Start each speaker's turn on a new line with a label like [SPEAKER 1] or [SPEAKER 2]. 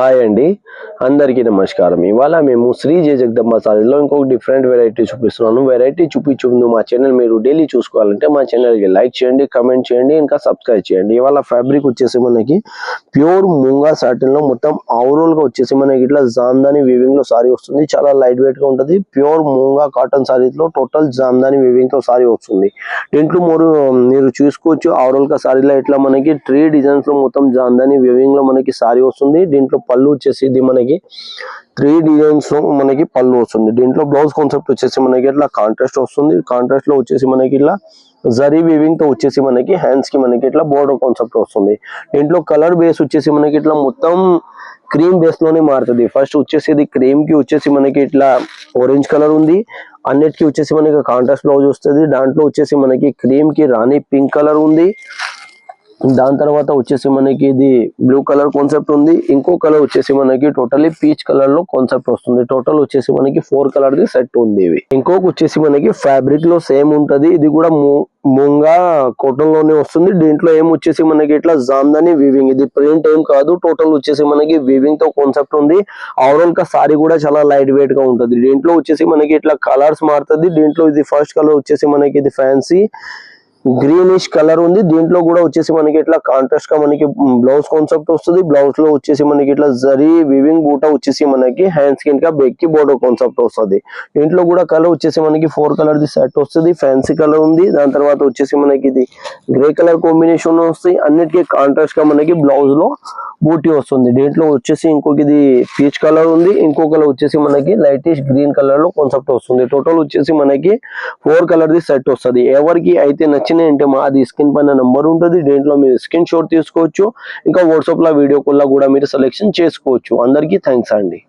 [SPEAKER 1] Hi అండి, అందరికీ నమస్కారం. ఇవాళ మేము శ్రీ జయ జగదంబ సారీలో ఇంకొక డిఫరెంట్ వెరైటీ చూపిస్తున్నాను. వెరైటీ చూపించే ముందు మా ఛానల్ మీరు డైలీ చూసుకోవాలంటే మా ఛానల్కి లైక్ చేయండి, కమెంట్ చేయండి, ఇంకా సబ్స్క్రైబ్ చేయండి. ఇవాళ ఫ్యాబ్రిక్ వచ్చేసి మనకి ప్యూర్ ముంగా సాటిన్లో మొత్తం ఆవరోల్గా వచ్చేసి మనకి ఇట్లా జామ్దాని వీవింగ్లో సారీ వస్తుంది. చాలా లైట్ వెయిట్గా ఉంటుంది. ప్యూర్ ముంగా కాటన్ సారీలో టోటల్ జామ్దాని వీవింగ్తో సారీ వస్తుంది. దీంట్లో మీరు చూసుకోవచ్చు ఆవరోల్గా సారీలో ఇట్లా మనకి 3 డిజైన్స్లో మొత్తం జామ్దాని వీవింగ్లో మనకి సారీ వస్తుంది. దీంట్లో పళ్ళు వచ్చేసి ఇది మనకి 3 డిజైన్స్ లో మనకి పళ్ళు వస్తుంది. దీంట్లో బ్లౌజ్ కాన్సెప్ట్ వచ్చేసి మనకి ఇట్లా కాంట్రాస్ట్ వస్తుంది. కాంట్రాస్ట్ లో వచ్చేసి మనకి ఇట్లా జరీ వీవింగ్ తో వచ్చేసి మనకి హ్యాండ్స్ కి మనకి ఇట్లా బోర్డర్ కాన్సెప్ట్ వస్తుంది. దీంట్లో కలర్ బేస్ వచ్చేసి మనకి ఇట్లా మొత్తం క్రీమ్ బేస్ లోనే మారుతుంది. ఫస్ట్ వచ్చేసి ఇది క్రీమ్ కి వచ్చేసి మనకి ఇట్లా ఆరెంజ్ కలర్ ఉంది. అన్నిటికీ వచ్చేసి మనకి కాంట్రాస్ట్ బ్లౌజ్ వస్తుంది. దాంట్లో వచ్చేసి మనకి క్రీమ్ కి రాణి పింక్ కలర్ ఉంది. దాని తర్వాత వచ్చేసి మనకి ఇది బ్లూ కలర్ కాన్సెప్ట్ ఉంది. ఇంకో కలర్ వచ్చేసి మనకి టోటలీ పీచ్ కలర్ లో కాన్సెప్ట్ వస్తుంది. టోటల్ వచ్చేసి మనకి 4 కలర్ ది సెట్ ఉంది. ఇవి ఇంకొక వచ్చేసి మనకి ఫ్యాబ్రిక్ లో సేమ్ ఉంటది. ఇది కూడా ముంగా కాటన్ లోనే వస్తుంది. దీంట్లో ఏం వచ్చేసి మనకి ఇట్లా జామ్దాని వీవింగ్, ఇది ప్రింట్ ఏం కాదు. టోటల్ వచ్చేసి మనకి వీవింగ్ తో కాన్సెప్ట్ ఉంది. ఓవరాల్ గా సారీ కూడా చాలా లైట్ వెయిట్ గా ఉంటది. దీంట్లో వచ్చేసి మనకి ఇట్లా కలర్స్ మారుతుంది. దీంట్లో ఇది ఫస్ట్ కలర్ వచ్చేసి మనకి ఇది ఫ్యాన్సీ గ్రీనిష్ కలర్ ఉంది. దీంట్లో కూడా వచ్చేసి మనకి ఇట్లా కాంట్రాస్ట్ గా మనకి బ్లౌజ్ కాన్సెప్ట్ వస్తుంది. బ్లౌజ్ లో వచ్చేసి మనకి ఇట్లా జరీ వీవింగ్ బూటా వచ్చేసి మనకి హ్యాండ్ స్కిన్ కా బెక్ కి బోర్డర్ కాన్సెప్ట్ వస్తుంది. దీంట్లో కూడా కలర్ వచ్చేసి మనకి 4 కలర్ ది సెట్ వస్తుంది. ఫ్యాన్సీ కలర్ ఉంది. దాని తర్వాత వచ్చేసి మనకి ఇది గ్రే కలర్ కాంబినేషన్ వస్తుంది. అన్నిటికీ కాంట్రాస్ట్ గా మనకి బ్లౌజ్ లో బూటీ వస్తుంది. దీంట్లో వచ్చేసి ఇంకొక ఇది పీచ్ కలర్ ఉంది. ఇంకో కలర్ వచ్చేసి మనకి లైటిష్ గ్రీన్ కలర్ లో కాన్సెప్ట్ వస్తుంది. టోటల్ వచ్చేసి మనకి 4 కలర్ ది సెట్ వస్తుంది. ఎవరికి అయితే నచ్చినాయంటే మాది స్క్రీన్ పైన నంబర్ ఉంటుంది. దీంట్లో మీరు స్క్రీన్ షాట్ తీసుకోవచ్చు. ఇంకా వాట్సాప్ లో వీడియో కాల్ కూడా మీరు సెలెక్షన్ చేసుకోవచ్చు. అందరికీ థ్యాంక్స్ అండి.